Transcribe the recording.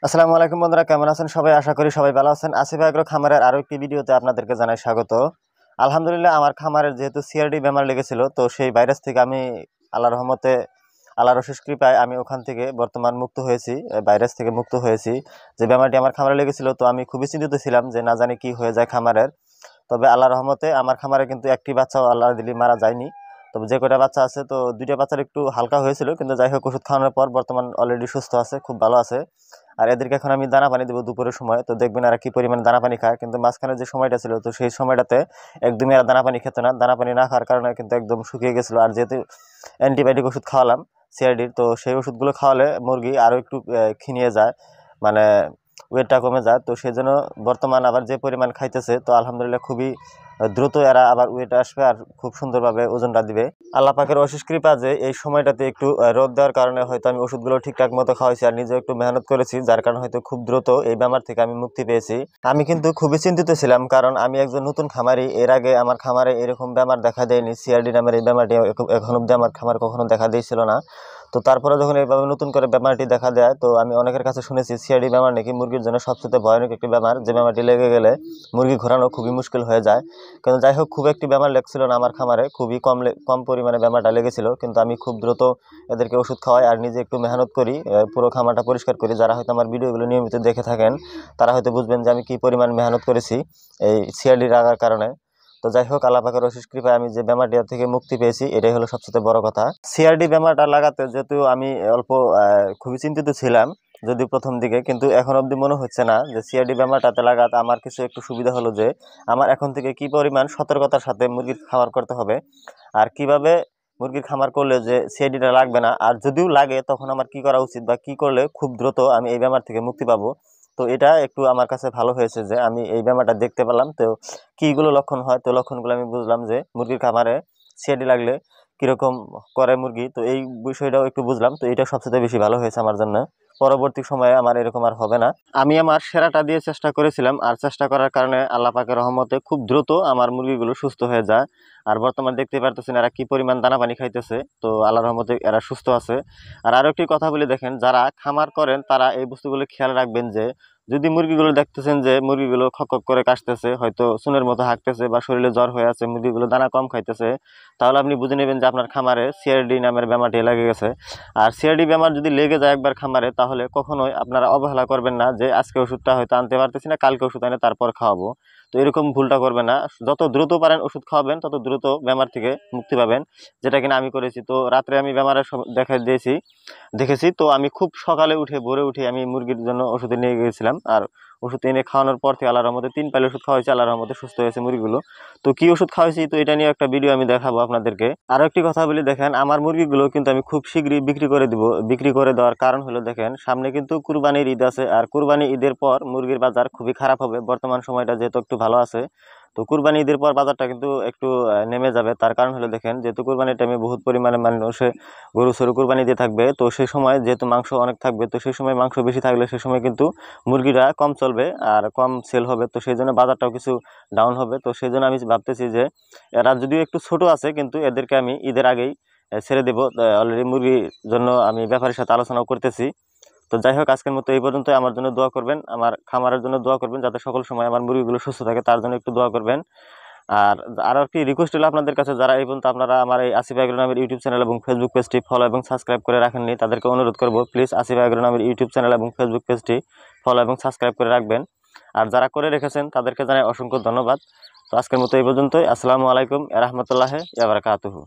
আসসালামু আলাইকুম বন্ধুরা, কেমন আছেন সবাই? আশা করি সবাই ভালো আছেন। আসিফ এগ্রো খামারের আরো একটি ভিডিওতে আপনাদেরকে জানাই স্বাগত। আলহামদুলিল্লাহ, আমার খামারের যেহেতু সিআরডি বেমার লেগেছিল, তো সেই ভাইরাস থেকে আমি আল্লাহর রহমতে, আল্লাহর অশেষ কৃপায় আমি ওখান থেকে বর্তমান মুক্ত হয়েছি, ভাইরাস থেকে মুক্ত হয়েছি। যে বেমারটি আমার খামারে লেগেছিল, তো আমি খুবই চিন্তিত ছিলাম যে না জানি কি হয়ে যায় খামারের। তবে আল্লাহর রহমতে আমার খামারে কিন্তু একটি বাচ্চাও আল্লাহ দিলি মারা যায়নি। তবে যে কয়টা বাচ্চা আছে, তো দুইটা বাচ্চার একটু হালকা হয়েছিল, কিন্তু যাই হোক ওষুধ খাওয়ানোর পর বর্তমান অলরেডি সুস্থ আছে, খুব ভালো আছে। আর এদেরকে এখন আমি দানা পানি দেবো দুপুরের সময়, তো দেখবেন এরা কি পরিমাণে দানা পানি খায়। কিন্তু মাঝখানে যে সময়টা ছিল, তো সেই সময়টাতে একদমই এরা দানা পানি খেত না। দানা পানি না খাওয়ার কারণে কিন্তু একদম শুকিয়ে গেছিলো। আর যেহেতু অ্যান্টিবায়োটিক ওষুধ খাওয়ালাম সিআরডির, তো সেই ওষুধগুলো খাওয়ালে মুরগি আরও একটু খিনিয়ে যায়, মানে ওয়েটটা কমে যায়। তো সেই জন্য বর্তমান আবার যে পরিমাণ খাইতেছে, তো আলহামদুলিল্লাহ খুবই দ্রুত এরা আবার ওয়েটে আসবে আর খুব সুন্দরভাবে ওজনটা দিবে। আল্লাহ পাকের অশেষ কৃপা যে এই সময়টাতে একটু রোদ দেওয়ার কারণে হয়তো আমি ওষুধগুলো ঠিকঠাক মতো খাওয়াইছি আর নিজেও একটু মেহনত করেছি, যার কারণে হয়তো খুব দ্রুত এই বেমার থেকে আমি মুক্তি পেয়েছি। আমি কিন্তু খুবই চিন্তিত ছিলাম, কারণ আমি একজন নতুন খামারি। এর আগে আমার খামারে এরকম বেমার দেখা দেয়নি। সিআরডি নামের এই বেমারটি এখন অব্দি আমার খামার কখনো দেখা দিয়েছিল না। তো তারপরে যখন এইভাবে নতুন করে বেমারটি দেখা দেয়, তো আমি অনেকের কাছে শুনেছি সিআরডি বেমার নাকি মুরগির জন্য সবচেয়ে ভয়ানক একটি বেমার, যে বেমারটি লেগে গেলে মুরগি ঘোরানো খুবই মুশকিল হয়ে যায়। কিন্তু যাই হোক, খুব একটি বেমার লেগছিল না আমার খামারে, খুবই কম পরিমাণে বেমারটা লেগেছিল। কিন্তু আমি খুব দ্রুত এদেরকে ওষুধ খাওয়াই আর নিজে একটু মেহনত করি, পুরো খামারটা পরিষ্কার করি। যারা হয়তো আমার ভিডিওগুলো নিয়মিত দেখে থাকেন, তারা হয়তো বুঝবেন যে আমি কি পরিমাণ মেহনত করেছি এই সিআরডি লাগার কারণে। তো যাই হোক, আল্লাহ পাকের অশেষ কৃপায় আমি যে বেমারটি থেকে মুক্তি পেয়েছি, এটাই হলো সবচেয়ে বড় কথা। সিআরডি বেমারটা লাগাতে যেহেতু আমি অল্প খুবই চিন্তিত ছিলাম যদিও প্রথম দিকে, কিন্তু এখন অবধি মনে হচ্ছে না যে সিআরডি বেমারটাতে লাগাতে আমার কিছু একটু সুবিধা হলো, যে আমার এখন থেকে কি পরিমাণ সতর্কতার সাথে মুরগির খামার করতে হবে আর কিভাবে মুরগির খামার করলে যে সিআরডিটা লাগবে না, আর যদিও লাগে তখন আমার কি করা উচিত বা কি করলে খুব দ্রুত আমি এই বেমার থেকে মুক্তি পাবো। তো এটা একটু আমার কাছে ভালো হয়েছে যে আমি এই বেমারটা দেখতে পেলাম। তো কিগুলো লক্ষণ হয়, তো লক্ষণগুলো আমি বুঝলাম যে মুরগির খামারে সিআরডি লাগলে কিরকম করে মুরগি, তো এই বিষয়টাও একটু বুঝলাম। তো এটা সবচেয়ে বেশি ভালো হয়েছে আমার জন্য। পরবর্তী সময়ে আমার এরকম আর হবে না। আমি আমার সেরাটা দিয়ে চেষ্টা করেছিলাম, আর চেষ্টা করার কারণে আল্লাহ পাকের রহমতে খুব দ্রুত আমার মুরগিগুলো সুস্থ হয়ে যায়। আর বর্তমানে দেখতে পারতেছেন এরা কি পরিমাণ দানা পানি খাইতেছে, তো আল্লাহর রহমতে এরা সুস্থ আছে। আর আরো একটি কথা বলে দেখেন, যারা খামার করেন তারা এই বস্তুগুলো খেয়াল রাখবেন যে যদি মুরগিগুলো দেখতেছেন যে মুরগিগুলো খক খক করে কাশতেছে, হয়তো চুনের মতো হাঁকতেছে বা শরীরে জ্বর হয়ে আছে, মুরগিগুলো দানা কম খাইতেছে, তাহলে আপনি বুঝে নেবেন যে আপনার খামারে সিআরডি নামের বেমারটি লেগে গেছে। আর সিআরডি বেমার যদি লেগে যায় একবার খামারে, তাহলে কখনোই আপনারা অবহেলা করবেন না যে আজকে ওষুধটা হয়তো আনতে পারতেছি না, কালকে ওষুধ এনে তারপর খাওয়াবো। তো এরকম ভুলটা করবেন না। যত দ্রুত পারেন ওষুধ খাওয়াবেন, তত দ্রুত বেমার থেকে মুক্তি পাবেন, যেটা কিনা আমি করেছি। তো রাত্রে আমি বেমারের দেখা দিয়েছি দেখেছি, তো আমি খুব সকালে উঠে ভোরে উঠে আমি মুরগির জন্য ওষুধ নিয়ে গিয়েছিলাম। আর ওষুধ এনে খাওয়ানোর পর থেকে আল্লাহর রহমতে 3 পাইল ওষুধ খাওয়াইছি, আল্লাহর রহমতে সুস্থ হয়েছে মুরগিগুলো। তো কি ওষুধ খাওয়াইছি, তো এটা নিয়ে একটা ভিডিও আমি দেখাবো আপনাদেরকে। আরো একটি কথা বলি, দেখেন আমার মুরগিগুলো কিন্তু আমি খুব শীঘ্রই বিক্রি করে দিব। বিক্রি করে দেওয়ার কারণ হলো, দেখেন সামনে কিন্তু কুরবানির ঈদ আছে, আর কুরবানি ঈদের পর মুরগির বাজার খুবই খারাপ হবে। বর্তমান সময়টা যেহেতু একটু ভালো আছে, তো কুরবানি ঈদের পর বাজারটা কিন্তু একটু নেমে যাবে। তার কারণ হলো, দেখেন যেহেতু কুরবানির টাইমে বহুত পরিমাণে মানুষে গরু সরু কুরবানি দিয়ে থাকবে, তো সেই সময় যেহেতু মাংস অনেক থাকবে, তো সেই সময় মাংস বেশি থাকলে সেই সময় কিন্তু মুরগিটা কম চলবে আর কম সেল হবে। তো সেই জন্য বাজারটাও কিছু ডাউন হবে। তো সেই জন্য আমি ভাবতেছি যে এরা যদিও একটু ছোট আছে, কিন্তু এদেরকে আমি ঈদের আগেই ছেড়ে দেবো। অলরেডি মুরগির জন্য আমি ব্যাপারীর সাথে আলোচনাও করতেছি। তো যাই হোক, আজকের মতো এই পর্যন্ত। আমার জন্য দোয়া করবেন, আমার খামারের জন্য দোয়া করবেন, যাতে সকল সময় আমার মুরগিগুলো সুস্থ থাকে, তার জন্য একটু দোয়া করবেন। আর আরও একটি রিকোয়েস্ট হলো আপনাদের কাছে, যারা এই পর্যন্ত আপনারা আমার এই আসিফ এগ্রো নামের ইউটিউব চ্যানেল এবং ফেসবুক পেজটি ফলো এবং সাবস্ক্রাইব করে রাখেননি, তাদেরকে অনুরোধ করবো প্লিজ আসিফ এগ্রো নামের ইউটিউব চ্যানেল এবং ফেসবুক পেজটি ফলো এবং সাবস্ক্রাইব করে রাখবেন। আর যারা করে রেখেছেন তাদেরকে জানাই অসংখ্য ধন্যবাদ। তো আজকের মতো এই পর্যন্তই। আসসালামু আলাইকুম ওয়া রাহমাতুল্লাহি ওয়া বারাকাতুহু।